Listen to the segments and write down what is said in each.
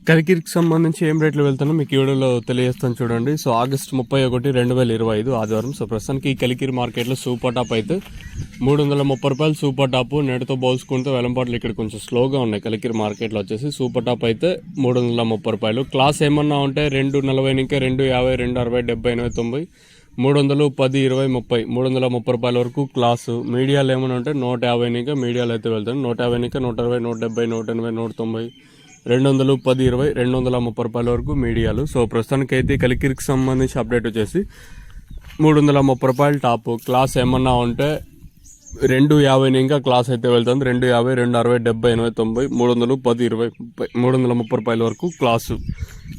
కలికిరికి సంబంధించి ఏం రేట్లు వెళ్తానో మీకు ఈ వీడియోలో తెలియజేస్తాను చూడండి. సో ఆగస్టు 31, 2025 ఆదివారం. సో ప్రస్తుతానికి ఈ కలికిరి మార్కెట్లో సూపర్ టాప్ అయితే 330 రూపాయలు సూపర్ టాప్. నేటితో పోల్చుకుంటే వెలంపాట్లు ఇక్కడ కొంచెం స్లోగా ఉన్నాయి. కలికిరి మార్కెట్లో వచ్చేసి సూపర్ టాప్ అయితే 330 రూపాయలు. క్లాస్ ఏమన్నా ఉంటే 240 ఇంకా 250, 260, 70, 80, 90, 300, 10, 20, 30, 330 రూపాయల వరకు క్లాసు. మీడియాలు ఏమైనా ఉంటే 150 ఇంకా మీడియాలు అయితే వెళ్తాను. 150 ఇంకా 160, 170, 180, 190, 200, 10, 20, 230 రూపాయల వరకు మీడియాలు. సో ప్రస్తుతానికి అయితే కలికిరికి సంబంధించి అప్డేట్ వచ్చేసి 330 రూపాయలు టాప్. క్లాస్ ఏమన్నా ఉంటే 250 ఇంకా క్లాస్ అయితే వెళ్తుంది. 250, 260, 70, 80, 90, 10, 20, 330 రూపాయల వరకు class.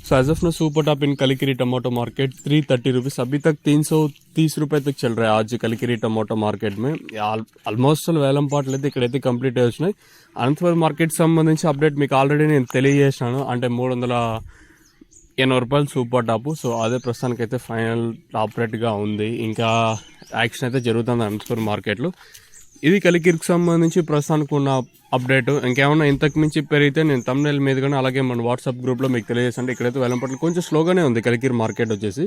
So as of now super top in Kalikiri tomato market 330 rupees. अभी तक 330 रुपये तक चल रहा है आज कलिकिरी टमाटो मार्केट में. ఆల్మోస్ట్ వేలం పాటలు అయితే ఇక్కడైతే కంప్లీట్ అయి వచ్చినాయి. అనంతపురం మార్కెట్ సంబంధించి అప్డేట్ మీకు ఆల్రెడీ నేను తెలియజేసినాను. అంటే 380 రూపాయలు సూపర్ టాప్. సో అదే ప్రస్తుతానికి అయితే ఫైనల్ టాప్ రేట్గా ఉంది. ఇంకా యాక్షన్ అయితే జరుగుతుంది అనంతపురం మార్కెట్లో. ఇది కలికిరికి సంబంధించి ప్రస్తుతానికి ఉన్న అప్డేట్. ఇంకేమన్నా ఇంతకు మించి పెరిగితే నేను తమ్నెయిల్ మీద కానీ అలాగే మన వాట్సాప్ గ్రూప్లో మీకు తెలియజేస్తాను. ఇక్కడైతే వేలంపాట్లు కొంచెం స్లోగానే ఉంది కలికిరి మార్కెట్ వచ్చేసి.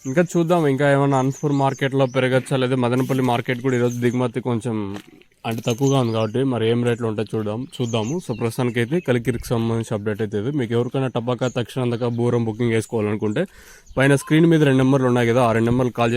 ఇంకా చూద్దాం ఇంకా ఏమన్నా అనంతపురం మార్కెట్లో పెరగచ్చా, లేదా మదనపల్లి మార్కెట్ కూడా ఈరోజు దిగుమతి కొంచెం అంటే తక్కువగా ఉంది కాబట్టి మరి ఏం రేట్లు ఉంటాయి చూద్దాము. సో ప్రస్తుతానికి అయితే కలికిరికి సంబంధించి అప్డేట్ అయితే ఇది. మీకు ఎవరికైనా టపాకా, తక్షణం బూరం బుకింగ్ చేసుకోవాలనుకుంటే పైన స్క్రీన్ మీద 2 నెంబర్లు ఉన్నాయి కదా, ఆ 2 నెంబర్లు కాల్ చేసి